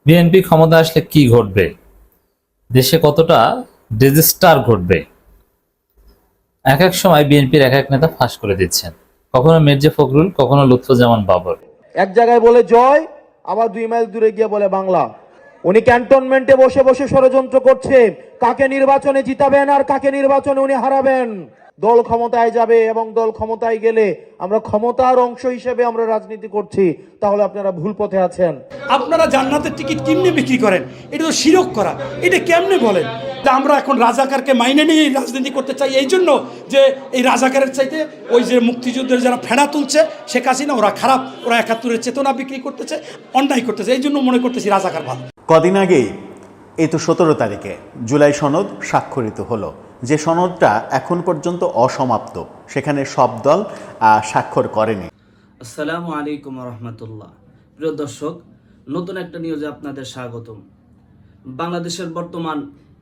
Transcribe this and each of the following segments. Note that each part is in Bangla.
বিএনপি ক্ষমতা আসলে কি ঘটবে, দেশে কতটা ডিজাস্টার ঘটবে। এক এক সময় বিএনপির এক এক নেতা ফাঁস করে দিচ্ছেন, কখনো মির্জা ফখরুল, কখনো লুৎফুজ্জামান বাবর। এক জায়গায় বলে জয়, আবার 2 মাইল দূরে গিয়ে বলে বাংলা। উনি ক্যান্টনমেন্টে বসে বসে ষড়যন্ত্র করছে কাকে নির্বাচনে জিতাবেন আর কাকে নির্বাচনে উনি হারাবেন। দল ক্ষমতায় যাবে এবং দল ক্ষমতায় গেলে আমরা ক্ষমতার অংশ হিসেবে আমরা রাজনীতি করছি, তাহলে আপনারা ভুল পথে আছেন। আপনারা জান্নাতের টিকিট কেমনে বিক্রি করেন? এটা তো শিরক করা। এটা কেমনে বলেন যে আমরা এখন রাজাকারকে মাইনে নিয়ে রাজনীতি করতে চাই, এই জন্য যে এই রাজাকারের চাইতে ওই যে মুক্তিযুদ্ধের যারা ফেনা তুলছে শেখ হাসিনা, ওরা খারাপ, ওরা 71-এর চেতনা বিক্রি করতেছে, অন্যায় করতেছে, এই জন্য মনে করতেছি রাজাকার ভালো। কদিন আগেই এই তো 17 তারিখে জুলাই সনদ স্বাক্ষরিত হলো, যে সনদটা এখন পর্যন্ত অসমাপ্ত, সেখানে সব দল স্বাক্ষর করেনি। আসসালামু আলাইকুম রহমতুল্লাহ। প্রিয় দর্শক, নতুন একটা নিউজে আপনাদের স্বাগতম। বাংলাদেশের বর্তমান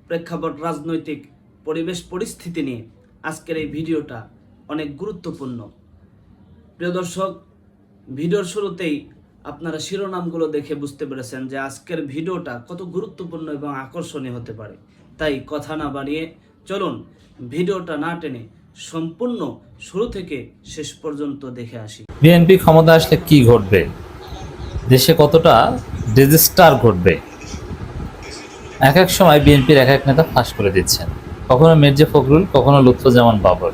প্রেক্ষাপট, রাজনৈতিক পরিবেশ পরিস্থিতি নিয়ে আজকের এই ভিডিওটা অনেক গুরুত্বপূর্ণ। প্রিয় দর্শক, ভিডিওর শুরুতেই আপনারা শিরোনামগুলো দেখে বুঝতে পেরেছেন যে আজকের ভিডিওটা কত গুরুত্বপূর্ণ এবং আকর্ষণীয় হতে পারে। তাই কথা না বাড়িয়ে চলুন ভিডিওটা না টেনে সম্পূর্ণ শুরু থেকে শেষ পর্যন্ত দেখে আসি। বিএনপি ক্ষমতা আসলে কি ঘটবে, দেশে কতটা ডিজাস্টার ঘটবে। এক এক সময় বিএনপির এক এক নেতা ফাঁস করে দিচ্ছেন, কখনো মির্জা ফখরুল, কখনো লুৎফুজ্জামান বাবর।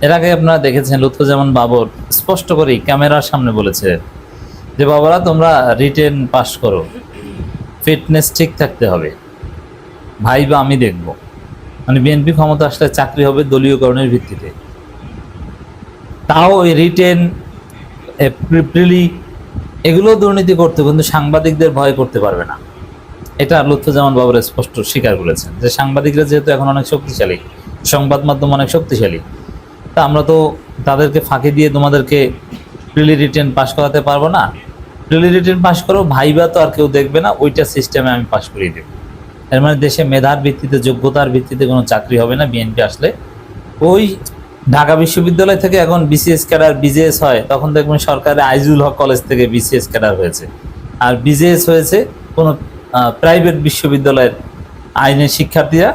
এর আগে আপনারা দেখেছেন লুৎফুজ্জামান বাবর স্পষ্ট করেই ক্যামেরার সামনে বলেছিলেন যে বাবারা, তোমরা রিটেন পাস করো, ফিটনেস ঠিক থাকতে হবে, ভাইবা আমি দেখব। মানে বিএনপি ক্ষমতা আসলে চাকরি হবে দলীয়করণের ভিত্তিতে, তাও ওই রিটেন, প্রিলি, এগুলো দুর্নীতি করতে, কিন্তু সাংবাদিকদের ভয় করতে পারবে না। এটা লুৎফুজ্জামান বাবর স্পষ্ট স্বীকার করেছেন যে সাংবাদিকরা যেহেতু এখন অনেক শক্তিশালী, সংবাদ মাধ্যম অনেক শক্তিশালী, তা আমরা তো তাদেরকে ফাঁকি দিয়ে তোমাদেরকে প্রিলি রিটেন পাস করাতে পারবো না। প্রিলি রিটেন পাস করো, ভাইবা তো আর কেউ দেখবে না, ওইটা সিস্টেমে আমি পাস করিয়ে দেবো। এর মানে দেশে মেধার ভিত্তিতে, যোগ্যতার ভিত্তিতে কোনো চাকরি হবে না বিএনপি আসলে। ওই ঢাকা বিশ্ববিদ্যালয় থেকে এখন বিসিএস ক্যাডার বিজেএস হয়, তখন দেখবেন সরকারের আইজুল হক কলেজ থেকে বিসিএস ক্যাডার হয়েছে, আর বিজেএস হয়েছে কোনো প্রাইভেট বিশ্ববিদ্যালয়ের আইনের শিক্ষার্থীরা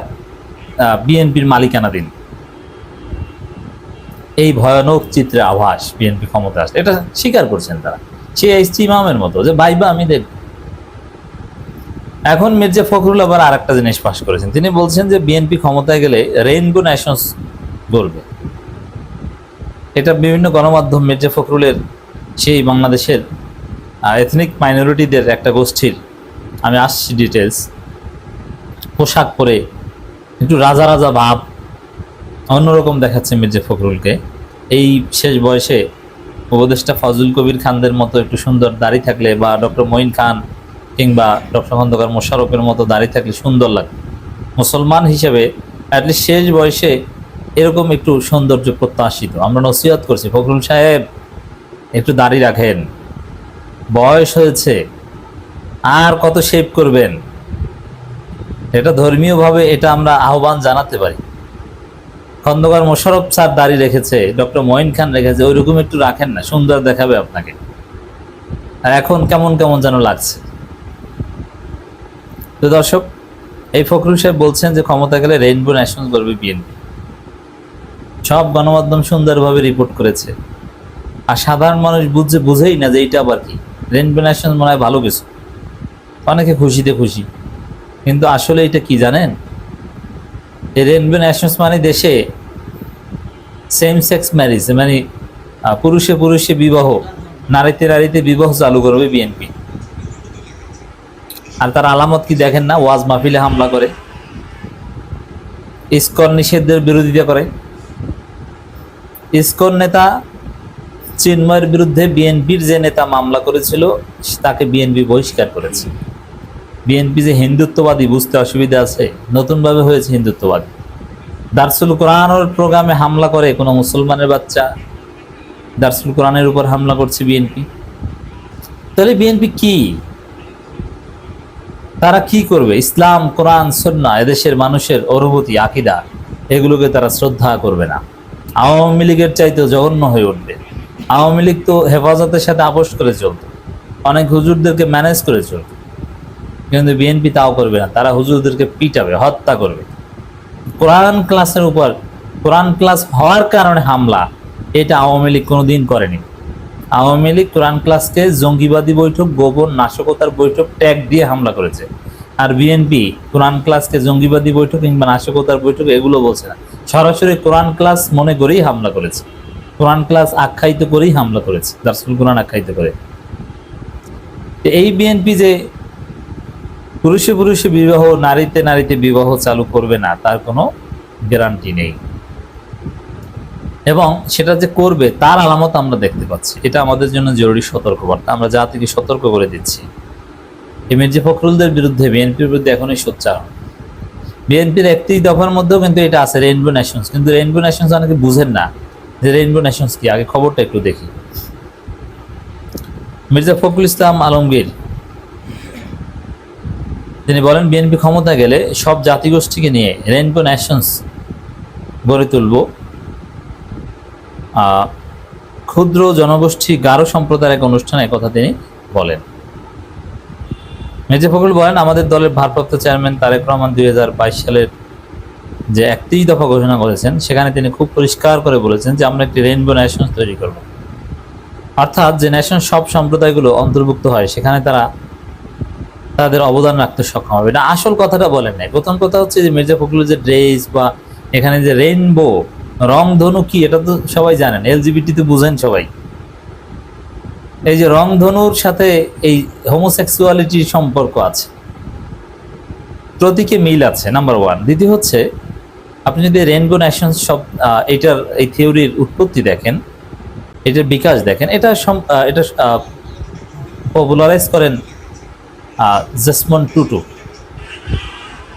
বিএনপির মালিকানাধীন। এই ভয়ানক চিত্রে আভাস বিএনপি ক্ষমতা আসলে, এটা স্বীকার করছেন তারা, সে ইমামের মতো যে ভাইবা আমি দেখব। এখন মির্জা ফখরুল আবার আর একটা জিনিস পাশ করেছেন, তিনি বলছেন যে বিএনপি ক্ষমতায় গেলে রেইনবো নেশনস গড়বে। এটা বিভিন্ন গণমাধ্যম মির্জা ফখরুলের সেই বাংলাদেশের এথনিক মাইনরিটিদের একটা গোষ্ঠীর, আমি আসছি ডিটেলস, পোশাক পরে একটু রাজা রাজা ভাব, অন্যরকম দেখাচ্ছে মির্জা ফখরুলকে। এই শেষ বয়সে উপদেষ্টা ফজলুল কবির খানদের মতো একটু সুন্দর দাড়ি থাকলে, বা ডক্টর মঈন খান কিংবা ডক্টর খন্দকার মোশাররফের মতো দাড়ি থাকলে সুন্দর লাগে। মুসলমান হিসেবে অ্যাটলিস্ট শেষ বয়সে এরকম একটু সৌন্দর্য প্রত্যাশিত। আমরা নসিহত করছি, ফখরুল সাহেব একটু দাড়ি রাখেন, বয়স হয়েছে, আর কত শেভ করবেন। এটা ধর্মীয়ভাবে এটা আমরা আহ্বান জানাতে পারি। খন্দকার মোশাররফ স্যার দাড়ি রেখেছে, ডক্টর মঈন খান রেখেছে, ওইরকম একটু রাখেন না, সুন্দর দেখাবে আপনাকে। আর এখন কেমন কেমন যেন লাগছে। তো দর্শক, এই ফখরুল সাহেব বলছেন যে ক্ষমতা গেলে রেইনবো ন্যাশনাল গড়বে বিএনপি। সব গণমাধ্যম সুন্দরভাবে রিপোর্ট করেছে, আর সাধারণ মানুষ বুঝেই না যে এইটা আবার কি। রেইনবো ন্যাশনাল মনে হয় ভালো কিছু, অনেকে খুশিতে খুশি, কিন্তু আসলে এটা কি জানেন? এই রেইনবো ন্যাশনালস মানে দেশে সেম সেক্স ম্যারেজ, মানে পুরুষে পুরুষে বিবাহ, নারীতে নারীতে বিবাহ চালু করবে বিএনপি। আর তার আলামত কি দেখেন না? ওয়াজ মাহফিলে হামলা করে, ইসকন নিষেধের বিরোধিতা করে। ইসকন নেতা চিন্ময়ের বিরুদ্ধে বিএনপির যে নেতা মামলা করেছিল, তাকে বিএনপি বহিষ্কার করেছে। বিএনপি যে হিন্দুত্ববাদী বুঝতে অসুবিধা আছে, নতুনভাবে হয়েছে হিন্দুত্ববাদী। দারসুল কোরআনের প্রোগ্রামে হামলা করে কোনো মুসলমানের বাচ্চা, দারসুল কোরআনের উপর হামলা করছে বিএনপি। তাহলে বিএনপি কি, তারা কি করবে? ইসলাম, কোরআন, সুন্নাহ, এদেশের মানুষের অনুভূতি, আকীদা, এগুলোকে তারা শ্রদ্ধা করবে না। আওয়ামী লীগের চাইতেও জঘন্য হয়ে উঠবে। আওয়ামী লীগ তো হেফাজতের সাথে আপোষ করে চলত, অনেক হুজুরদেরকে ম্যানেজ করে চলত। কিন্তু বিএনপি তাও করবে না, তারা হুজুরদেরকে পিটাবে, হত্যা করবে। কোরআন ক্লাসের উপর কোরআন ক্লাস হওয়ার কারণে হামলা, এটা আওয়ামী লীগ কোনোদিন করেনি। আওয়ামী লীগ কোরআন ক্লাসকে জঙ্গিবাদী বৈঠক, গোপন নাশকতার বৈঠক ট্যাগ দিয়ে হামলা করেছে। আর বিএনপি কোরআন ক্লাসকে জঙ্গিবাদী বৈঠক কিংবা নাশকতার বৈঠক এগুলো বলছে না, সরাসরি কোরআন ক্লাস মনে করেই হামলা করেছে, কোরআন ক্লাস আখ্যায়িত করেই হামলা করেছে, দারসুল কোরআন আখ্যায়িত করে। এই বিএনপি যে পুরুষে পুরুষে বিবাহ, নারীতে নারীতে বিবাহ চালু করবে না, তার কোনো গ্যারান্টি নেই। এবং সেটা যে করবে তার আলামত আমরা দেখতে পাচ্ছি। এটা আমাদের জন্য জরুরি সতর্কবার্তা, আমরা জাতিকে সতর্ক করে দিচ্ছি। এই মির্জা ফখরুলদের বিরুদ্ধে, বিএনপির বিরুদ্ধে এখনই সোচ্চার। বিএনপির একটি দফার মধ্যেও কিন্তু এটা আছে, রেইনবো নেশনস। কিন্তু রেইনবো নেশনস অনেকে বুঝেন না যে রেইনবো নেশনস কি। আগে খবরটা একটু দেখি। মির্জা ফখরুল ইসলাম আলমগীর তিনি বলেন, বিএনপি ক্ষমতা গেলে সব জাতিগোষ্ঠীকে নিয়ে রেইনবো নেশনস গড়ে তুলব। ক্ষুদ্র জনগোষ্ঠী গারো সম্প্রদায়ের এক অনুষ্ঠানে একথা তিনি বলেন। মির্জা ফখরুল বলেন, আমাদের দলের ভারপ্রাপ্ত চেয়ারম্যান তারেক রহমান 2022 সালের যে 31 দফা ঘোষণা করেছেন, সেখানে তিনি খুব পরিষ্কার করে বলেছেন যে আমরা একটি রেইনবো নেশন তৈরি করব। অর্থাৎ যে নেশন সব সম্প্রদায়গুলো অন্তর্ভুক্ত হয়, সেখানে তারা তাদের অবদান রাখতে সক্ষম হবে। না, আসল কথাটা বলেন নাই। প্রথম কথা হচ্ছে যে মির্জা ফখরুলের যে ড্রেস বা এখানে যে রেইনবো রংধনু কি, এটা তো সবাই জানেন, এলজিবিটি তো বুঝেন সবাই। এই যে রংধনুর সাথে এই হোমোসেক্সুয়ালিটির সম্পর্ক আছে, প্রতীকে মিল আছে, নাম্বার ওয়ান। দ্বিতীয় হচ্ছে, আপনি যদি রেইনবো নেশন সব এটার এই থিওরির উৎপত্তি দেখেন, এটার বিকাশ দেখেন, এটা পপুলারাইজ করেন জেসমন্ড টুটু,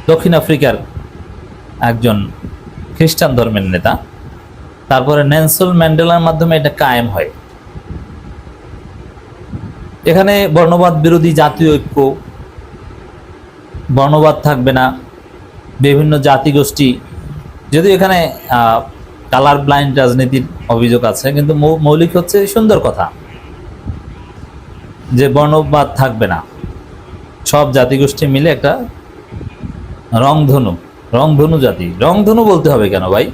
দক্ষিণ আফ্রিকার একজন খ্রিস্টান ধর্মের নেতা। তারপরে নেলসন ম্যান্ডেলার মাধ্যমে এটা কায়েম হয়। এখানে বর্ণবাদ বিরোধী জাতীয় ঐক্য, বর্ণবাদ থাকবে না, বিভিন্ন জাতিগোষ্ঠী, যদিও এখানে কালার ব্লাইন্ড রাজনীতির অভিযোগ আছে, কিন্তু মৌলিক হচ্ছে সুন্দর কথা যে বর্ণবাদ থাকবে না, সব জাতিগোষ্ঠী মিলে একটা রংধনু জাতি। রংধনু বলতে হবে কেন ভাই?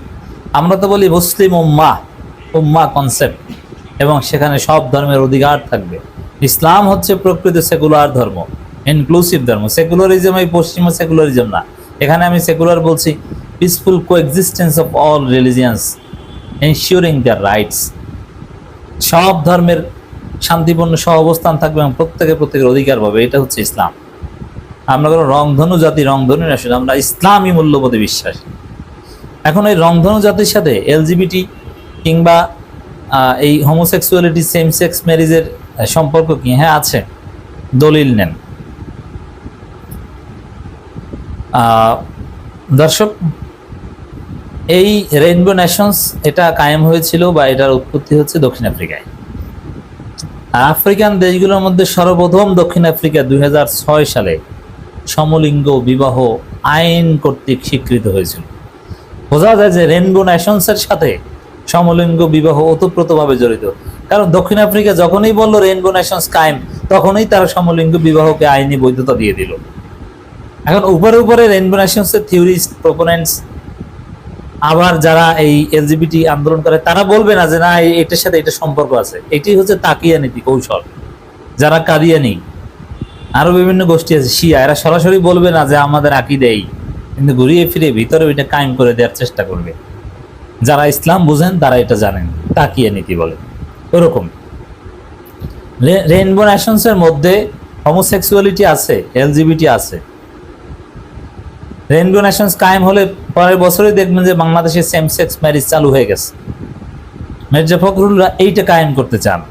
আমরা তো বলি মুসলিম উম্মাহ কনসেপ্ট, এবং সেখানে সব ধর্মের অধিকার থাকবে। ইসলাম হচ্ছে প্রকৃত সেকুলার ধর্ম, ইনক্লুসিভ ধর্ম। সেকুলারিজম এই পশ্চিমা সেকুলারিজম না। এখানে আমি সেকুলার বলছি peaceful coexistence of all religions ensuring their rights. সব ধর্মের শান্তিপূর্ণ সহ অবস্থান থাকবে এবং প্রত্যেকের অধিকার পাবে। এটা হচ্ছে ইসলাম। আমরা কোনো রংধনু জাতি, রংধনু না, শুধু আমরা ইসলামী মূল্যবোধে বিশ্বাসী। এখন এই রংধনু জাতির সাথে এলজিবিটি কিংবা এই হোমোসেক্সুয়ালিটি, সেম সেক্স ম্যারেজের সম্পর্ক কি? হ্যাঁ আছে, দলিল নেন। দর্শক, এই রেইনবো নেশনস এটা কায়েম হয়েছিল বা এটার উৎপত্তি হচ্ছে দক্ষিণ আফ্রিকায়। আফ্রিকান দেশগুলোর মধ্যে সর্বপ্রথম দক্ষিণ আফ্রিকা 2006 সালে সমলিঙ্গ বিবাহ আইন কর্তৃক স্বীকৃত হয়েছিল। বোঝা যায় যে রেইনবো নেশনসের সাথে সমলিঙ্গ বিবাহ ওতপ্রোতভাবে জড়িত। কারণ দক্ষিণ আফ্রিকা যখনই বলল রেইনবো নেশনস কায়েম, তখনই তারা সমলিঙ্গ বিবাহকে আইনি বৈধতা দিয়ে দিল। এখন উপরে রেইনবো নেশনসের থিওরিস্ট, প্রোপোনেন্টস, আবার যারা এই এলজিবিটি আন্দোলন করে, তারা বলবে না যে না এটার সাথে এটা সম্পর্ক আছে। এটি হচ্ছে তাকিয়া নীতি কৌশল। যারা কাদিয়ানি, আরো বিভিন্ন গোষ্ঠী আছে, শিয়া, এরা সরাসরি বলবে না যে আমাদের আকীদা এই, কিন্তু ঘুরিয়ে ফিরে ভিতরে ওইটা কায়েম করে দেওয়ার চেষ্টা করবে। যারা ইসলাম বুঝেন তারা এটা জানেন, তাকিয়া নীতি বলে। ওরকম রেইনবো নেশনসের মধ্যে হোমোসেক্সুয়ালিটি আছে, এলজিবিটি আছে। রেইনবো নেশনস কায়েম হলে পরের বছরই দেখবেন যে বাংলাদেশে সেম সেক্স ম্যারেজ চালু হয়ে গেছে। মির্জা ফখরুলরা এইটা কায়েম করতে চান।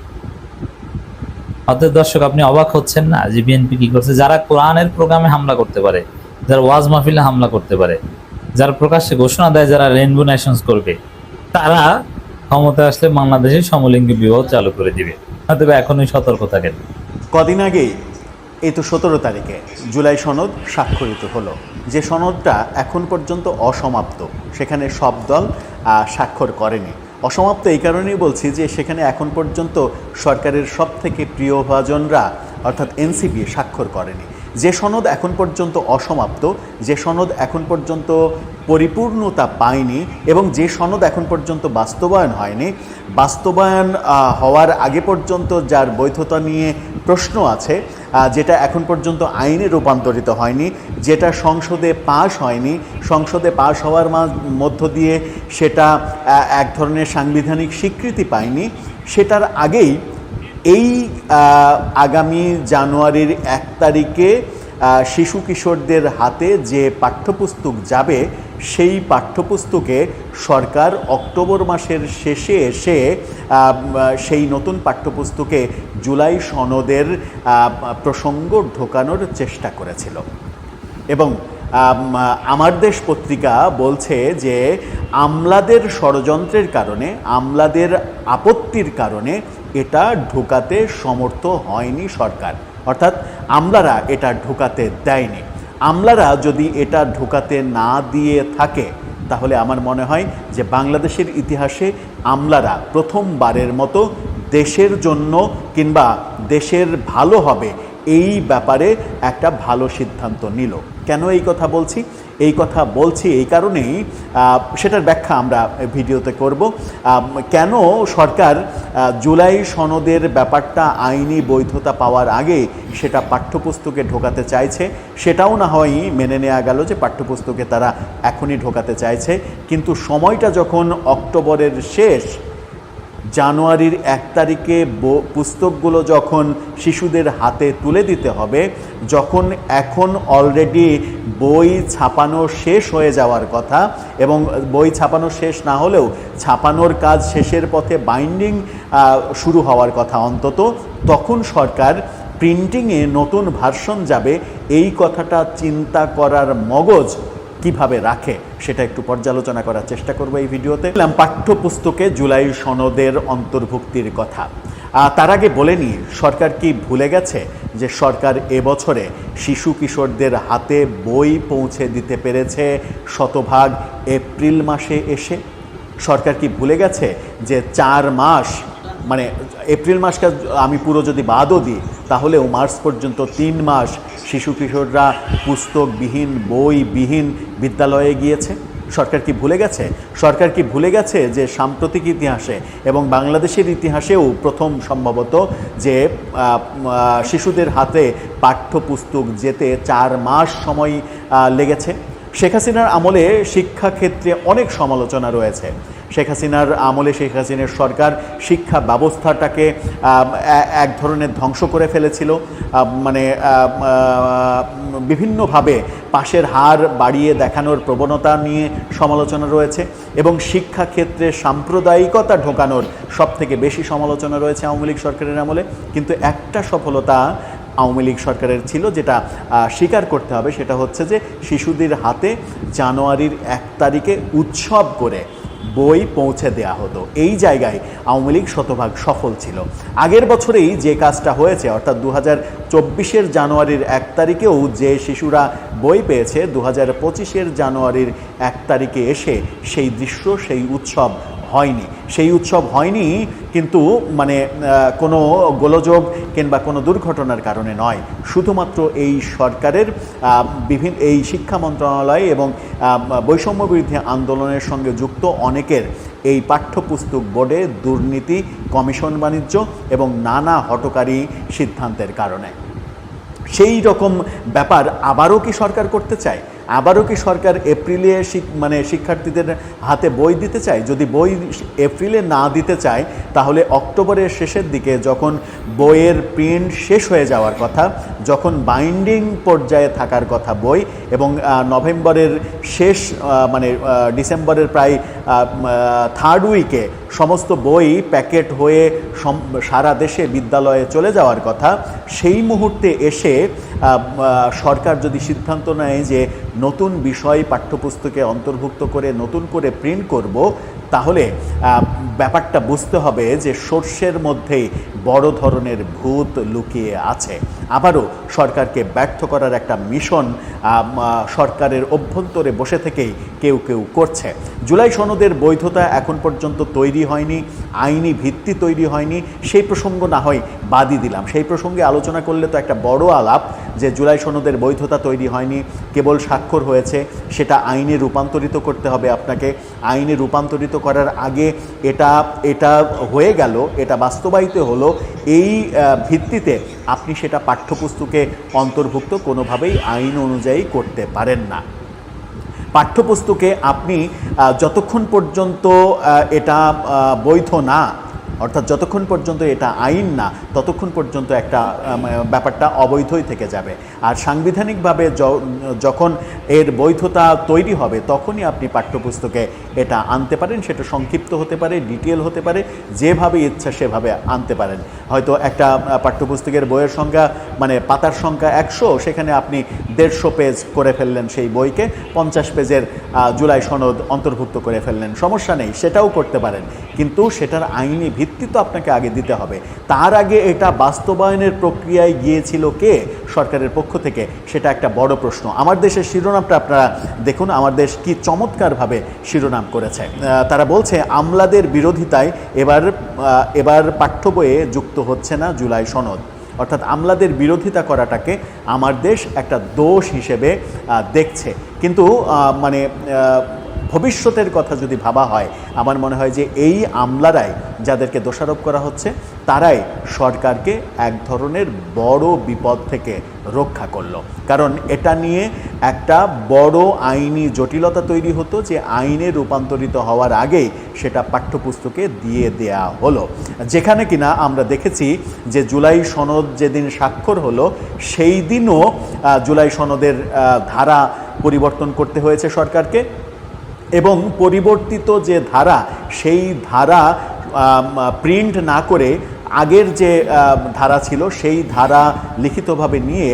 অতএব দর্শক, আপনি অবাক হচ্ছেন না যে বিএনপি কি করছে? যারা কোরআনের প্রোগ্রামে হামলা করতে পারে, যারা ওয়াজ মাহফিলে হামলা করতে পারে, যারা প্রকাশ্যে ঘোষণা দেয় যারা রেইনবো নেশনস করবে, তারা ক্ষমতা আসলে বাংলাদেশে সমলিঙ্গী বিবাহ চালু করে দিবে। অতএব এখনই সতর্ক থাকেন। কদিন আগেই, এই তো 17 তারিখে জুলাই সনদ স্বাক্ষরিত হলো, যে সনদটা এখন পর্যন্ত অসমাপ্ত। সেখানে সব দল স্বাক্ষর করেনি। অসমাপ্ত এই কারণেই বলছি যে সেখানে এখন পর্যন্ত সরকারের সব থেকে প্রিয়ভাজনরা অর্থাৎ এনসিপি স্বাক্ষর করেনি। যে সনদ এখন পর্যন্ত অসমাপ্ত, যে সনদ এখন পর্যন্ত পরিপূর্ণতা পায়নি এবং যে সনদ এখন পর্যন্ত বাস্তবায়ন হয়নি, বাস্তবায়ন হওয়ার আগে পর্যন্ত যার বৈধতা নিয়ে প্রশ্ন আছে, যেটা এখন পর্যন্ত আইনে রূপান্তরিত হয়নি, যেটা সংসদে পাশ হয়নি, সংসদে পাশ হওয়ার মধ্য দিয়ে সেটা এক ধরনের সাংবিধানিক স্বীকৃতি পায়নি, সেটার আগেই এই আগামী জানুয়ারির 1 তারিখে শিশু কিশোরদের হাতে যে পাঠ্যপুস্তক যাবে, সেই পাঠ্যপুস্তকে সরকার অক্টোবর মাসের শেষে এসে সেই নতুন পাঠ্যপুস্তকে জুলাই সনদের প্রসঙ্গ ঢোকানোর চেষ্টা করেছিল। এবং আমার দেশ পত্রিকা বলছে যে আমলাদের ষড়যন্ত্রের কারণে, আমলাদের আপত্তির কারণে এটা ঢোকাতে সমর্থ হয়নি সরকার, অর্থাৎ আমলারা এটা ঢোকাতে দেয়নি। আমলারা যদি এটা ঢোকাতে না দিয়ে থাকে তাহলে আমার মনে হয় যে বাংলাদেশের ইতিহাসে আমলারা প্রথমবারের মতো দেশের জন্য কিংবা দেশের ভালো হবে এই ব্যাপারে একটা ভালো সিদ্ধান্ত নিল। কেন এই কথা বলছি? এই কথা বলছি এই কারণেই, সেটার ব্যাখ্যা আমরা ভিডিওতে করব। কেন সরকার জুলাই সনদের ব্যাপারটা আইনি বৈধতা পাওয়ার আগে সেটা পাঠ্যপুস্তকে ঢোকাতে চাইছে, সেটাও না হয় মেনে নেওয়া গেল যে পাঠ্যপুস্তকে তারা এখনই ঢোকাতে চাইছে, কিন্তু সময়টা যখন অক্টোবরের শেষ, জানুয়ারির 1 তারিখে পুস্তকগুলো যখন শিশুদের হাতে তুলে দিতে হবে, যখন এখন অলরেডি বই ছাপানো শেষ হয়ে যাওয়ার কথা এবং বই ছাপানো শেষ না হলেও ছাপানোর কাজ শেষের পথে, বাইন্ডিং শুরু হওয়ার কথা অন্তত, তখন সরকার প্রিন্টিংয়ে নতুন ভার্সন যাবে এই কথাটা চিন্তা করার মগজ কিভাবে রাখে সেটা একটু পর্যালোচনা করার চেষ্টা করব এই ভিডিওতে। পাঠ্যপুস্তকে জুলাই সনদের অন্তর্ভুক্তির কথা। তার আগে বলে নিই, সরকার কি ভুলে গেছে যে সরকার এবছরে শিশু কিশোরদের হাতে বই পৌঁছে দিতে পেরেছে শতভাগ এপ্রিল মাসে এসে? সরকার কি ভুলে গেছে যে 4 মাস, মানে এপ্রিল মাসকে আমি পুরো যদি বাদও দিই তাহলেও মার্চ পর্যন্ত 3 মাস শিশু কিশোররা পুস্তকবিহীন, বইবিহীন বিদ্যালয়ে গিয়েছে? সরকার কি ভুলে গেছে? সরকার কি ভুলে গেছে যে সাম্প্রতিক ইতিহাসে এবং বাংলাদেশের ইতিহাসেও প্রথম সম্ভবত যে শিশুদের হাতে পাঠ্যপুস্তক যেতে 4 মাস সময় লেগেছে? শেখ হাসিনার আমলে শিক্ষাক্ষেত্রে অনেক সমালোচনা রয়েছে। শেখ হাসিনার আমলে শেখ হাসিনার সরকার শিক্ষা ব্যবস্থাটাকে এক ধরনের ধ্বংস করে ফেলেছিল, মানে বিভিন্নভাবে পাশের হার বাড়িয়ে দেখানোর প্রবণতা নিয়ে সমালোচনা রয়েছে এবং শিক্ষাক্ষেত্রে সাম্প্রদায়িকতা ঢোকানোর সবথেকে বেশি সমালোচনা রয়েছে আওয়ামী লীগ সরকারের আমলে। কিন্তু একটা সফলতা আওয়ামী লীগ সরকারের ছিল, যেটা স্বীকার করতে হবে, সেটা হচ্ছে যে শিশুদের হাতে জানুয়ারির 1 তারিখে উৎসব করে বই পৌঁছে দেয়া হতো। এই জায়গায় আওয়ামী লীগ শতভাগ সফল ছিল। আগের বছরেই যে কাজটা হয়েছে, অর্থাৎ 2024-এর জানুয়ারির 1 তারিখেও যে শিশুরা বই পেয়েছে, 2025-এর জানুয়ারির 1 তারিখে এসে সেই দৃশ্য, সেই উৎসব হয়নি। সেই উৎসব হয়নি কিন্তু মানে কোনো গোলযোগ কিংবা কোনো দুর্ঘটনার কারণে নয়, শুধুমাত্র এই সরকারের এই শিক্ষা মন্ত্রণালয় এবং বৈষম্য বিরোধী আন্দোলনের সঙ্গে যুক্ত অনেকের এই পাঠ্যপুস্তক বোর্ডে দুর্নীতি, কমিশন বাণিজ্য এবং নানা হঠকারী সিদ্ধান্তের কারণে। সেই রকম ব্যাপার আবারও কি সরকার করতে চায়? আবারও কি সরকার এপ্রিলে মানে শিক্ষার্থীদের হাতে বই দিতে চায়? যদি বই এপ্রিলে না দিতে চায় তাহলে অক্টোবরের শেষের দিকে, যখন বইয়ের প্রিন্ট শেষ হয়ে যাওয়ার কথা, যখন বাইন্ডিং পর্যায়ে থাকার কথা বই, এবং নভেম্বরের শেষ মানে ডিসেম্বরের প্রায় 3rd উইকে সমস্ত বই প্যাকেট হয়ে সারা দেশে বিদ্যালয়ে চলে যাওয়ার কথা, সেই মুহূর্তে এসে সরকার যদি সিদ্ধান্ত নেয় যে নতুন বিষয় পাঠ্যপুস্তকে অন্তর্ভুক্ত করে নতুন করে প্রিন্ট করব, তাহলে ব্যাপারটা বুঝতে হবে যে সর্ষের মধ্যেই বড় ধরনের ভূত লুকিয়ে আছে। আবারও সরকারকে ব্যর্থ করার একটা মিশন সরকারের অভ্যন্তরে বসে থেকেই কেউ কেউ করছে। জুলাই সনদের বৈধতা এখন পর্যন্ত তৈরি হয়নি, আইনি ভিত্তি তৈরি হয়নি, সেই প্রসঙ্গ না হয় বাদই দিলাম। সেই প্রসঙ্গে আলোচনা করলে তো একটা বড় আলাপ, যে জুলাই সনদের বৈধতা তৈরি হয়নি, কেবল স্বাক্ষর হয়েছে, সেটা আইনে রূপান্তরিত করতে হবে আপনাকে। আইনে রূপান্তরিত করার আগে এটা হয়ে গেল, এটা বাস্তবায়িত হলো, এই ভিত্তিতে আপনি সেটা পাঠ্যপুস্তকে অন্তর্ভুক্ত কোনোভাবেই আইন অনুযায়ী করতে পারেন না। পাঠ্যপুস্তকে আপনি যতক্ষণ পর্যন্ত এটা বৈধ না, অর্থাৎ যতক্ষণ পর্যন্ত এটা আইন না, ততক্ষণ পর্যন্ত একটা ব্যাপারটা অবৈধই থেকে যাবে। আর সাংবিধানিকভাবে যখন এর বৈধতা তৈরি হবে তখনই আপনি পাঠ্যপুস্তকে এটা আনতে পারেন। সেটা সংক্ষিপ্ত হতে পারে, ডিটেল হতে পারে, যেভাবে ইচ্ছা সেভাবে আনতে পারেন। হয়তো একটা পাঠ্যপুস্তকের বইয়ের সংখ্যা মানে পাতার সংখ্যা 100, সেখানে আপনি 150 পেজ করে ফেললেন সেই বইকে, 50 পেজের জুলাই সনদ অন্তর্ভুক্ত করে ফেললেন, সমস্যা নেই, সেটাও করতে পারেন। কিন্তু সেটার আইনি ভিত্তি তো আপনাকে আগে দিতে হবে। তার আগে এটা বাস্তবায়নের প্রক্রিয়ায় গিয়েছিল কে সরকারের পক্ষ থেকে, সেটা একটা বড় প্রশ্ন। আমার দেশের শিরোনামটা আপনারা দেখুন, আমার দেশ কি চমৎকারভাবে শিরোনাম করেছে। তারা বলছে আমলাদের বিরোধিতায় এবার পাঠ্য বইয়ে যুক্ত হচ্ছে না জুলাই সনদ। অর্থাৎ আমলাদের বিরোধিতা করাটাকে আমার দেশ একটা দোষ হিসেবে দেখছে। কিন্তু মানে ভবিষ্যতের কথা যদি ভাবা হয়, আমার মনে হয় যে এই আমলারাই, যাদেরকে দোষারোপ করা হচ্ছে, তারাই সরকারকে এক ধরনের বড় বিপদ থেকে রক্ষা করলো। কারণ এটা নিয়ে একটা বড় আইনি জটিলতা তৈরি হতো, যে আইনে রূপান্তরিত হওয়ার আগেই সেটা পাঠ্যপুস্তকে দিয়ে দেয়া হলো। যেখানে কিনা আমরা দেখেছি যে জুলাই সনদ যেদিন স্বাক্ষর হলো, সেই দিনও জুলাই সনদের ধারা পরিবর্তন করতে হয়েছে সরকারকে, এবং পরিবর্তিত যে ধারা, সেই ধারা প্রিন্ট না করে আগের যে ধারা ছিল সেই ধারা লিখিতভাবে নিয়ে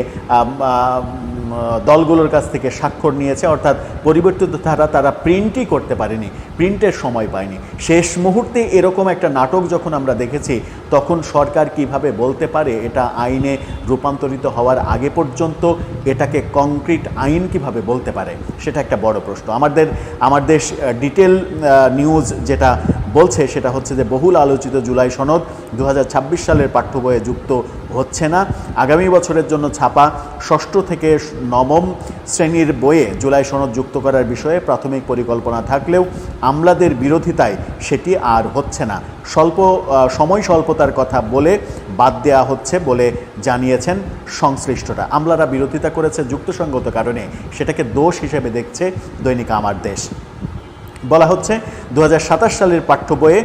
দলগুলোর কাছ থেকে স্বাক্ষর নিয়েছে। অর্থাৎ পরিবর্তিত ধারা তারা প্রিন্টই করতে পারেনি, প্রিন্টের সময় পায়নি। শেষ মুহূর্তে এরকম একটা নাটক যখন আমরা দেখেছি, তখন সরকার কিভাবে বলতে পারে এটা আইনে রূপান্তরিত হওয়ার আগে পর্যন্ত এটাকে কংক্রিট আইন কিভাবে বলতে পারে, সেটা একটা বড় প্রশ্ন। আমার দেশ ডিটেল নিউজ যেটা বলছে সেটা হচ্ছে যে বহুল আলোচিত জুলাই সনদ 2026 সালের পাঠ্য বইয়ে যুক্ত হচ্ছে না। আগামী বছরের জন্য ছাপা 6ষ্ঠ থেকে 9ম শ্রেণীর বইয়ে জুলাই সনদ যুক্ত করার বিষয়ে প্রাথমিক পরিকল্পনা থাকলেও আমলাদের বিরোধিতায় সেটি আর হচ্ছে না। সময় স্বল্পতার কথা বলে বাদ দেওয়া হচ্ছে বলে জানিয়েছেন সংশ্লিষ্টরা। আমলারা বিরোধিতা করেছে যুক্তিসঙ্গত কারণে, সেটাকে দোষ হিসেবে দেখছে দৈনিক আমার দেশ। বলা হচ্ছে 2027 সালের পাঠ্য বইয়ে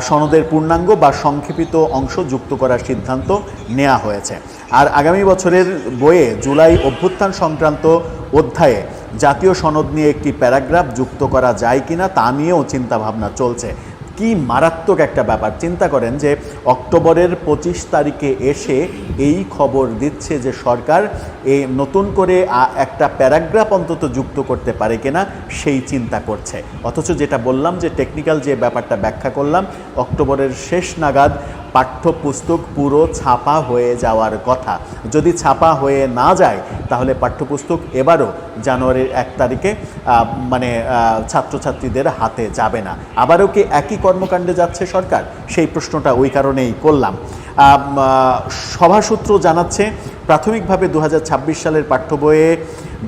সনদের পূর্ণাঙ্গ বা সংক্ষেপিত অংশ যুক্ত করার সিদ্ধান্ত নেওয়া হয়েছে। আর আগামী বছরের বইয়ে জুলাই অভ্যুত্থান সংক্রান্ত অধ্যায়ে জাতীয় সনদ নিয়ে একটি প্যারাগ্রাফ যুক্ত করা যায় কিনা তা নিয়েও চিন্তাভাবনা চলছে। কি মারাত্মক একটা ব্যাপার! চিন্তা করেন যে অক্টোবরের 25 তারিখে এসে এই খবর দিচ্ছে যে সরকার এই নতুন করে একটা প্যারাগ্রাফ অন্তত যুক্ত করতে পারে কিনা সেই চিন্তা করছে। অথচ যেটা বললাম, যে টেকনিক্যাল যে ব্যাপারটা ব্যাখ্যা করলাম, অক্টোবরের শেষ নাগাদ পাঠ্যপুস্তক পুরো ছাপা হয়ে যাওয়ার কথা। যদি ছাপা হয়ে না যায় তাহলে পাঠ্যপুস্তক এবারও জানুয়ারির 1 তারিখে মানে ছাত্রছাত্রীদের হাতে যাবে না। আবারও কি একই কর্মকাণ্ডে যাচ্ছে সরকার? সেই প্রশ্নটা ওই কারণেই করলাম। সভাসূত্র জানাচ্ছে প্রাথমিকভাবে 2026 সালের পাঠ্য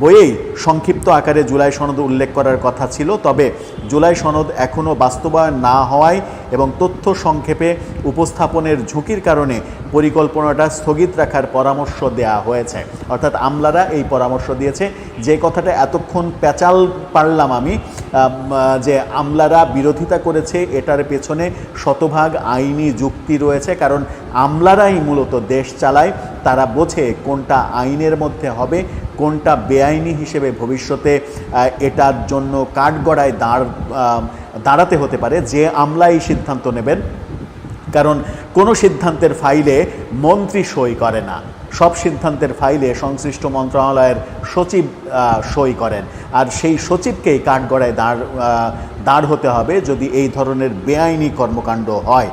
বইয়েই সংক্ষিপ্ত আকারে জুলাই সনদ উল্লেখ করার কথা ছিল। তবে জুলাই সনদ এখনও বাস্তবায়ন না হওয়ায় এবং তথ্য সংক্ষেপে উপস্থাপনের ঝুঁকির কারণে পরিকল্পনাটা স্থগিত রাখার পরামর্শ দেওয়া হয়েছে। অর্থাৎ আমলারা এই পরামর্শ দিয়েছে। যে কথাটা এতক্ষণ পেঁচাল পারলাম আমি, যে আমলারা বিরোধিতা করেছে, এটার পেছনে শতভাগ আইনি যুক্তি রয়েছে। কারণ আমলারাই মূলত দেশ চালায়, তারা বোঝে কোনটা আইনের মধ্যে হবে, কোনটা বেআইনি হিসেবে ভবিষ্যতে এটার জন্য কাঠগড়ায় দাঁড়াতে হতে পারে। যে আমলাই সিদ্ধান্ত নেবেন, কারণ কোনো সিদ্ধান্তের ফাইলে মন্ত্রী সই করে না, সব সিদ্ধান্তের ফাইলে সংশ্লিষ্ট মন্ত্রণালয়ের সচিব সই করেন। আর সেই সচিবকেই কাঠগড়ায় দাঁড় হতে হবে যদি এই ধরনের বেআইনি কর্মকাণ্ড হয়।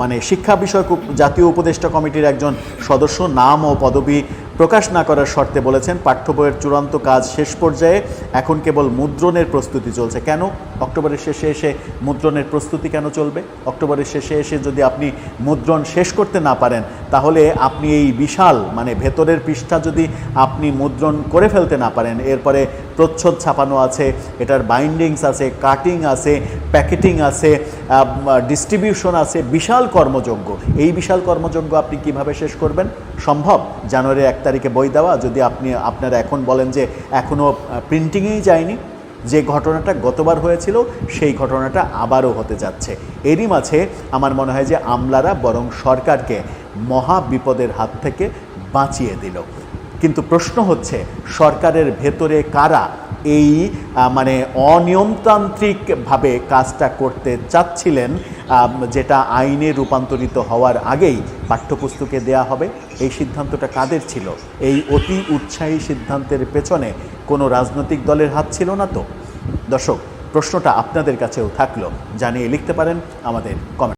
মানে শিক্ষা বিষয়ক জাতীয় উপদেষ্টা কমিটির একজন সদস্য, নাম ও পদবি প্রকাশ না করার শর্তে বলেছেন পাঠ্য বইয়ের চূড়ান্ত কাজ শেষ পর্যায়ে, এখন কেবল মুদ্রণের প্রস্তুতি চলছে। কেন অক্টোবরের শেষে এসে মুদ্রণের প্রস্তুতি কেন চলবে? অক্টোবরের শেষে এসে যদি আপনি মুদ্রণ শেষ করতে না পারেন, তাহলে আপনি এই বিশাল মানে ভেতরের পৃষ্ঠা যদি আপনি মুদ্রণ করে ফেলতে না পারেন, এরপরে প্রচ্ছদ ছাপানো আছে, এটার বাইন্ডিংস আছে, কাটিং আছে, প্যাকেটিং আছে, ডিস্ট্রিবিউশন আছে, বিশাল কর্মযজ্ঞ। এই বিশাল কর্মযজ্ঞ আপনি কিভাবে শেষ করবেন? সম্ভব জানুয়ারি 1 তারিখে বই দেওয়া? যদি আপনারা এখন বলেন যে এখনও প্রিন্টিংয়েই যায়নি, যে ঘটনাটা গতবার হয়েছিল সেই ঘটনাটা আবারও হতে যাচ্ছে। এরই মাঝে আমার মনে হয় যে আমলারা বরং সরকারকে মহা বিপদের হাত থেকে বাঁচিয়ে দিল। কিন্তু প্রশ্ন হচ্ছে সরকারের ভেতরে কারা এই মানে অনিয়মতান্ত্রিকভাবে কাজটা করতে চাচ্ছিলেন, যেটা আইনে রূপান্তরিত হওয়ার আগেই পাঠ্যপুস্তকে দেয়া হবে, এই সিদ্ধান্তটা কাদের ছিল? এই অতি উৎসাহী সিদ্ধান্তের পেছনে কোনো রাজনৈতিক দলের হাত ছিল না তো? দর্শক, প্রশ্নটা আপনাদের কাছেও থাকলো, জানিয়ে লিখতে পারেন আমাদের কমেন্ট।